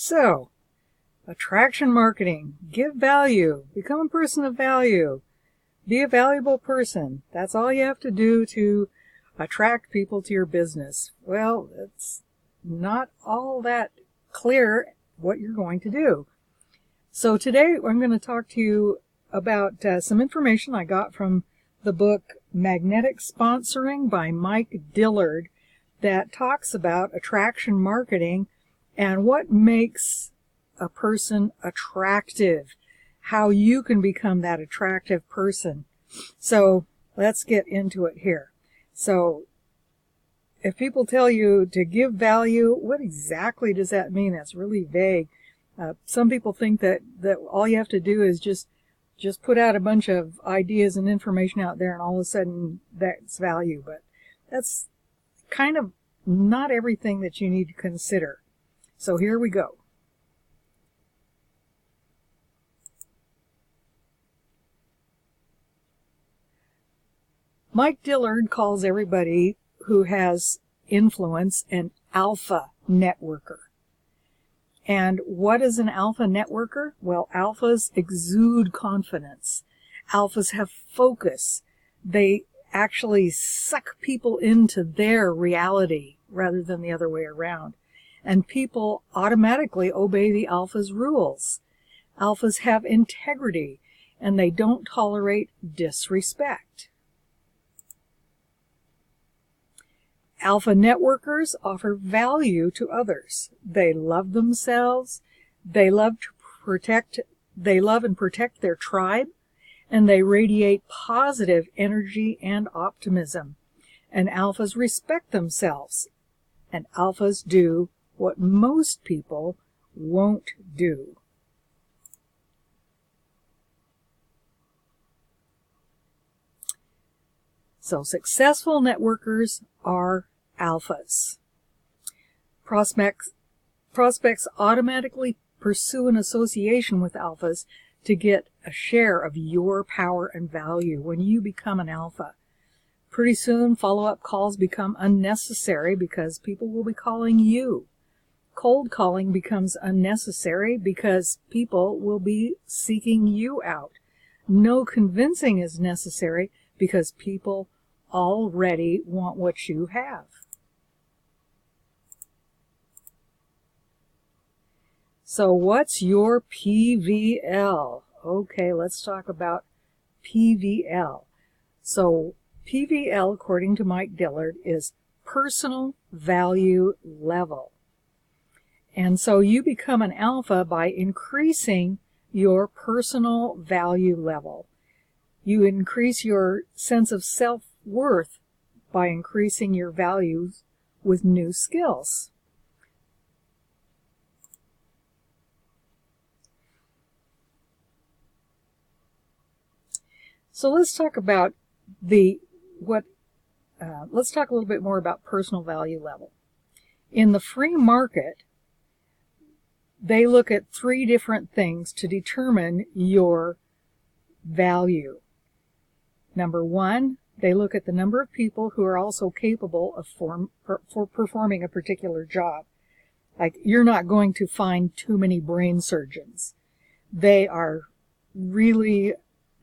So, attraction marketing, give value, become a person of value, be a valuable person. That's all you have to do to attract people to your business. Well, it's not all that clear what you're going to do. So today I'm going to talk to you about some information I got from the book Magnetic Sponsoring by Mike Dillard that talks about attraction marketing and what makes a person attractive, how you can become that attractive person. So let's get into it here. So if people tell you to give value, what exactly does that mean? That's really vague. Some people think that all you have to do is just put out a bunch of ideas and information out there and all of a sudden that's value. But that's kind of not everything that you need to consider. So here we go. Mike Dillard calls everybody who has influence an alpha networker. And what is an alpha networker? Well, alphas exude confidence. Alphas have focus. They actually suck people into their reality rather than the other way around. And people automatically obey the alpha's rules. Alphas have integrity, and they don't tolerate disrespect. Alpha networkers offer value to others. They love themselves, they love and protect their tribe, and they radiate positive energy and optimism. And alphas respect themselves, and alphas do what most people won't do. So successful networkers are alphas. Prospects automatically pursue an association with alphas to get a share of your power and value when you become an alpha. Pretty soon, follow-up calls become unnecessary because people will be calling you. Cold calling becomes unnecessary because people will be seeking you out. No convincing is necessary because people already want what you have. So what's your PVL? Okay, let's talk about PVL. So PVL, according to Mike Dillard, is personal value level. And so you become an alpha by increasing your personal value level. You increase your sense of self-worth by increasing your values with new skills. So let's talk about let's talk a little bit more about personal value level. In the free market, they look at 3 different things to determine your value. Number 1, they look at the number of people who are also capable of performing a particular job. Like, you're not going to find too many brain surgeons. They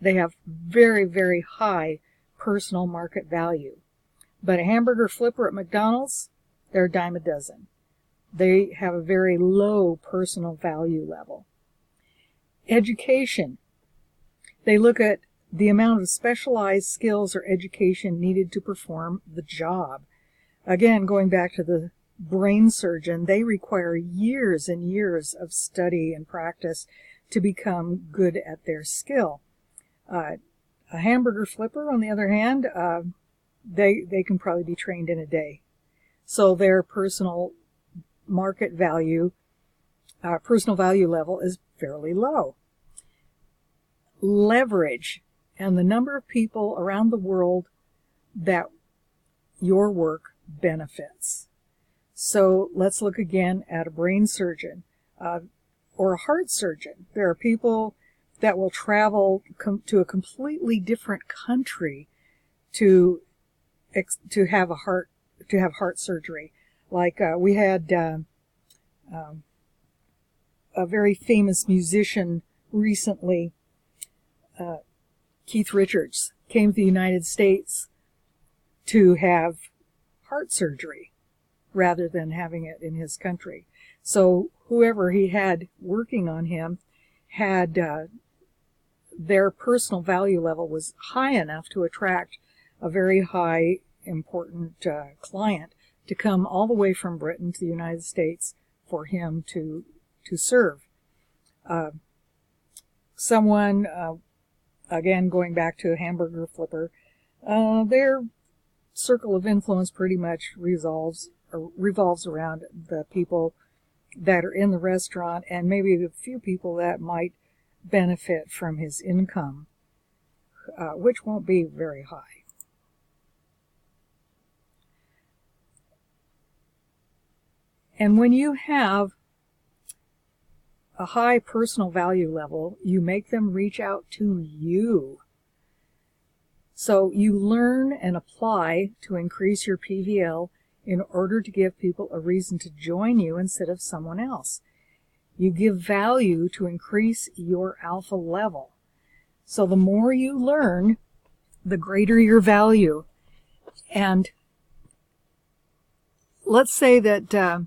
have very, very high personal market value. But a hamburger flipper at McDonald's, they're a dime a dozen. They have a very low personal value level. Education. They look at the amount of specialized skills or education needed to perform the job. Again, going back to the brain surgeon, they require years and years of study and practice to become good at their skill. A hamburger flipper, on the other hand, they can probably be trained in a day. So their personal value level is fairly low. Leverage and the number of people around the world that your work benefits. So let's look again at a brain surgeon or a heart surgeon. There are people that will travel to a completely different country to have heart surgery. Like we had a very famous musician recently, Keith Richards, came to the United States to have heart surgery rather than having it in his country. So whoever he had working on him had their personal value level was high enough to attract a very high, important client to come all the way from Britain to the United States for him to serve. Someone, again, going back to a hamburger flipper, their circle of influence pretty much revolves around the people that are in the restaurant and maybe the few people that might benefit from his income, which won't be very high. And when you have a high personal value level, you make them reach out to you. So you learn and apply to increase your PVL in order to give people a reason to join you instead of someone else. You give value to increase your alpha level. So the more you learn, the greater your value. And let's say that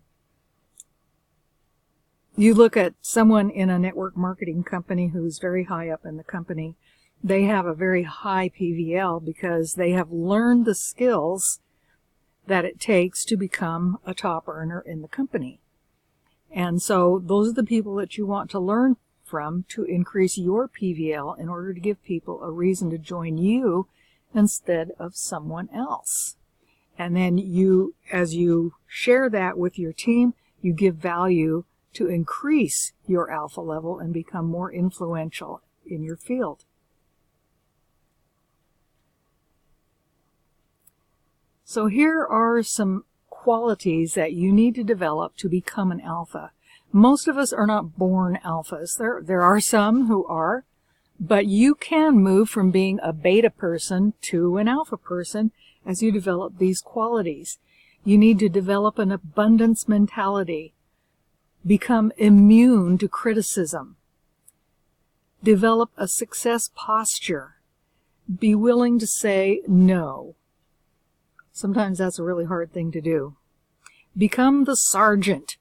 you look at someone in a network marketing company who's very high up in the company. They have a very high PVL because they have learned the skills that it takes to become a top earner in the company. And so those are the people that you want to learn from to increase your PVL in order to give people a reason to join you instead of someone else. And then you, as you share that with your team, you give value to increase your alpha level and become more influential in your field. So here are some qualities that you need to develop to become an alpha. Most of us are not born alphas. There are some who are, but you can move from being a beta person to an alpha person as you develop these qualities. You need to develop an abundance mentality, become immune to criticism, develop a success posture, be willing to say no. Sometimes that's a really hard thing to do. Become the sergeant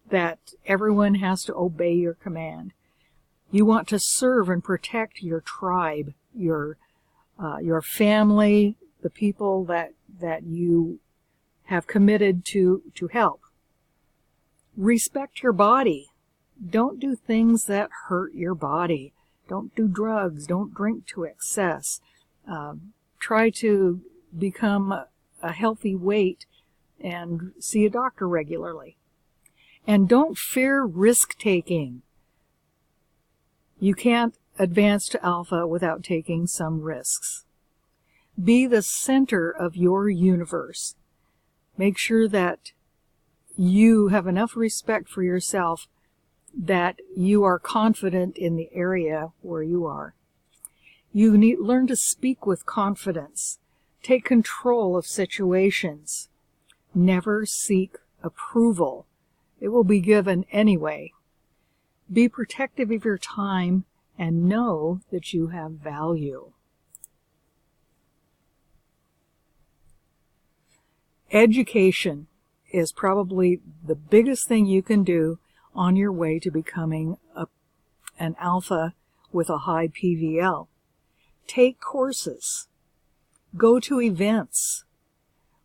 that everyone has to obey your command. You want to serve and protect your tribe, your family, the people that you have committed to help. Respect your body. Don't do things that hurt your body. Don't do drugs. Don't drink to excess. Try to become a healthy weight and see a doctor regularly. And don't fear risk-taking. You can't advance to alpha without taking some risks. Be the center of your universe. Make sure that you have enough respect for yourself that you are confident in the area where you are. You need learn to speak with confidence. Take control of situations. Never seek approval. It will be given anyway. Be protective of your time and know that you have value. Education is probably the biggest thing you can do on your way to becoming an alpha with a high PVL. Take courses. Go to events.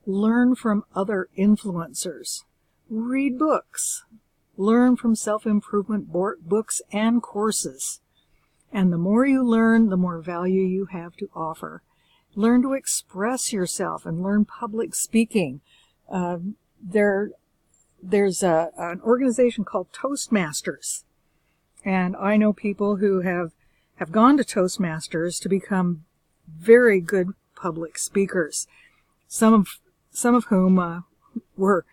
Learn from other influencers. Read books. Learn from self-improvement books and courses. And the more you learn, the more value you have to offer. Learn to express yourself and learn public speaking. There's an organization called Toastmasters. And I know people who have gone to Toastmasters to become very good public speakers. Some of whom were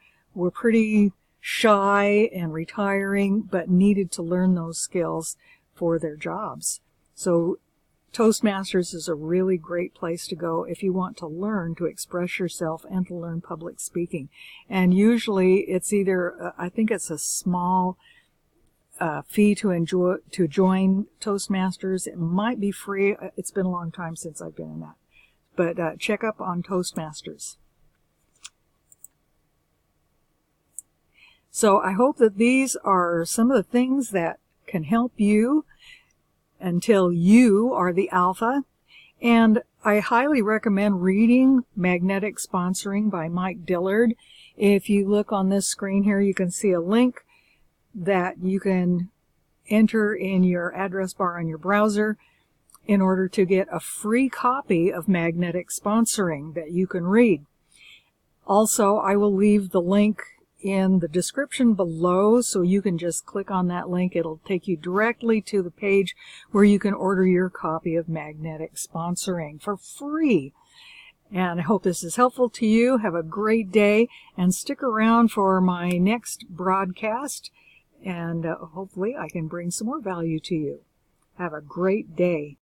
pretty shy and retiring, but needed to learn those skills for their jobs. So Toastmasters is a really great place to go if you want to learn to express yourself and to learn public speaking. And usually it's either, I think it's a small fee to join Toastmasters. It might be free. It's been a long time since I've been in that. But check up on Toastmasters. So I hope that these are some of the things that can help you until you are the alpha. And I highly recommend reading Magnetic Sponsoring by Mike Dillard. If you look on this screen here, you can see a link that you can enter in your address bar on your browser in order to get a free copy of Magnetic Sponsoring that you can read. Also, I will leave the link in the description below, so you can just click on that link. It'll take you directly to the page where you can order your copy of Magnetic Sponsoring for free. And I hope this is helpful to you. Have a great day, and stick around for my next broadcast, and hopefully I can bring some more value to you. Have a great day.